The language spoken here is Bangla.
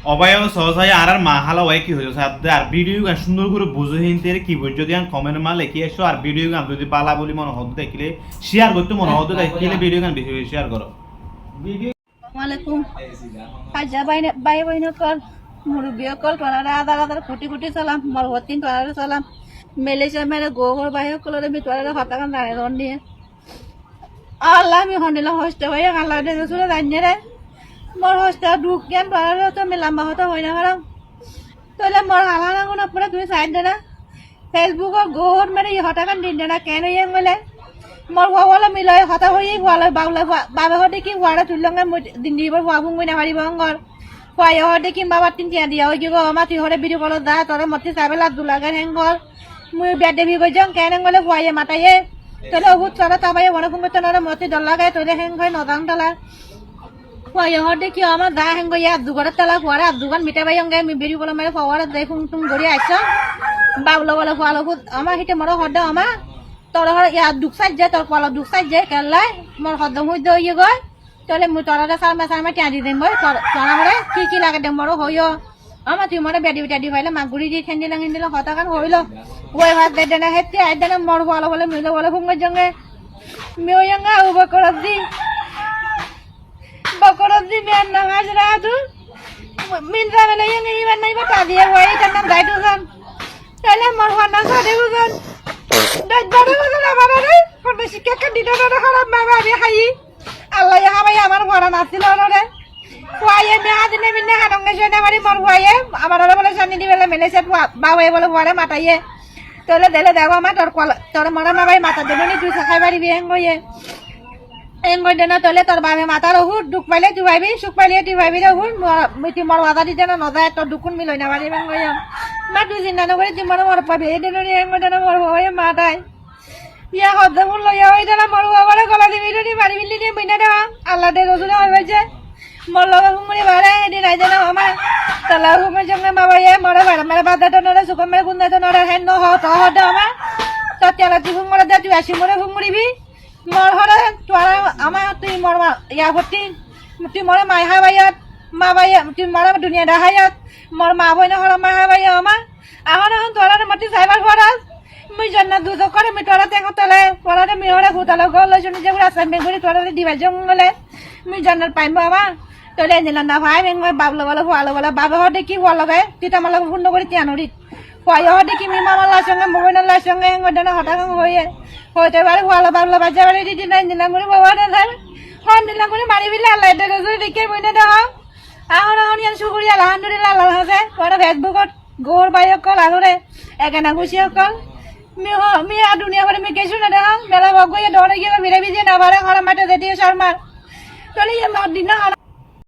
অবায় সহসাই আর মা হালা ওয়াই কি হইলো সাথে আর ভিডিও গান সুন্দর করে বুঝে হিনতে কি বুঝ যদি আন কমেন্ট মা লেখি এসো আর ভিডিও গান যদি পালা বলি মনে হতো দেখলে শেয়ার করতে মনে হতো দেখলে ভিডিও গান বেশি বেশি শেয়ার করো ওয়ালাইকুম হাজা বাই বইনকল মুরব্বীসকল তোরারা আদার আদার কোটি কোটি সালাম মরহতিন তোরারা সালাম মেলেছে মেরে গোবর বাইসকলরে মি তোরারা হতাকান দাঁড়িয়ে রন নিয়ে আল্লাহ আমি হনিলা হস্তে হয়ে আল্লাহ দে রসুলে জানিয়ে রে মোর হস্তে ঢুক জ্ঞান তোরারা তো আমি লম্বা হতে হয় না হারাম তাহলে মোর হালা নাগুন আপনারা তুমি সাইড দে না ফেসবুকত গোবর মেরে হতাকান দিন দে না কেন ইয়ে বলে মোর ভাবলে মিলাই হতা হয়ে ভালো বাবলে বাবা হতে কি ভাড়া তুললঙ্গে দিন দিবার ভাবুং মই না মারিব অঙ্গর খুৱাই হতে কি বাবা তিন টিয়া দিয়া হৈ গো আমার তুই হরে ভিডিও কল দা তোরে মতি চাবেলা দুলাগে হেঙ্গল মুই বেড দেবি গই যাং কেন গলে খুৱাই মাতায়ে তোলে বহুত তোরা তাবাই বড় ফুঙ্গ তোরে মতি দল লাগে তোলে হেং হয় নদাং তলা খুৱাই হতে কি আমার দা হেঙ্গ ইয়া দুগর তলা খুৱারা দুগান মিটা বাই অঙ্গে মি ভিডিও কল মারে ফাওয়ারে দেই ফুং তুং গড়ি আইছ বাবলো বলে খুৱালো আমার হিতে মর হদ আমার তোর ইয়া দুঃসাই যে তোর কল দুঃসাই যে কেলাই মোর হদম হই দই গয় তোলে মুই তোরা সারমা টিয়া দি দেম তোরা হরে কি লাগে দেম বড় হইও আমার তুই মরে বেডি বেডি হইলে মাগুড়ি দি ঠেন্ডি লাঙি দিল হতাকান হইলো ওই ভাত দে না হেতে আই দেনা মোর ভালো বলে মিলে বলে ফুঙ্গ জঙ্গে মিওয়ঙ্গা ও বকরত দি মেন না হাজরা তু মিনরা বেলে ইয়ে ইবান নাই বাতা দিয়ে হই তানা দাইতো গান তাইলে মোর হনা সাদে গুজন দাইতো গুজন আমারে কোন শিক্ষা কে দিনা না খারাপ বাবা আমি খাই আল্লাহ হাবাই আমার ভরা নাছিল রে খুৱাইয়ে মেয়া দিনে বিনে হাডঙ্গে জনে মারি মর খুৱাইয়ে আমার বলে জানি দি বেলে মেলেছে বাবাই বলে ভরে মাতাইয়ে তোলে দেলে দেখো আমার তোর মরা মাবাই মাতা দেবনি তুই খাই পারিবি এঙ্গই দেনা তোলে তোর বাবে মাতার হুট দুখ পাইলে তুই ভাবি সুখ পাইলে তুই ভাবি রে হুট মিটি মর বাধা দিতে না নজায় তোর দুকুন মিলই না পারি এঙ্গই মা তুই চিন্তা নকরি তুই মর পাবি এই দেনি এঙ্গই দেনা মর হয়ে মাতাই ইয়া হদমুল লইয়া হই দেনা মর বাবারে গলা দিবি নি মারি বিলি নি বইনা দেওয়া আল্লাহ দে রসুলে হইছে মোর লগা ঘুমরি বারে এদিন আইছে না আমার তালা ঘুমে জঙ্গে বাবাইয়ে মরে বারে মেরে বাদাটা নরে সুকম মেরে গুন্দাটা নরে হেন ন হত হদ আমার তো তেলা তুই ঘুমরে দে তুই আসি মরে ঘুমরিবি মর হরে তোরা আমার তুই মর ইয়া ভর্তি তুই মরে মাই হাবাইয়াত মা বাইয়া তুই মরে দুনিয়া দেখাইয়াত মর মা বইনা হরে মা হাবাইয়া আমার এখন এখন তোরা মতি সাইবার ঘরাস মুই জন্না দুজো করে মি তোরা তেঙ্গ তলে তোরা মি হরে গুতালো গলে শুনি যে রাস্তা মেগুরি তোরা দিবা জঙ্গলে মুই জন্নার পাইমু আমার তোলে নিলা না ভাই মেঙ্গ বাবলো বলে ভালো বলে বাবা হতে কি ভালো লাগে তিতা মালা পূর্ণ করে তিয়ানরি খুৱাই হতে কি মি মামালার সঙ্গে মোবাইলার সঙ্গে হেঙ্গদনা হঠাৎ হয়ে হইতে পারে ভালো বাবলো বাজা বাড়ি দিদি নাই নিলাম করে বাবা না থাক হন নিলাম করে মারি বিলে আল্লাহ দে রসুল দিকে বইনে দেওয়া এখন এখন ইয়ান সুগুরি আলহামদুলিল্লাহ আল্লাহ হাসে তোরা ফেসবুকত গোর বাইকল আগরে একানা গুছি অকল মি আর দুনিয়া করে মি কেছু না দেখা মেলা বগইয়ে দৌড়ে গিয়ে মেরে বিজে না পারে ঘরে মাঠে যেতে শর্মার তোলে ইয়ে দিন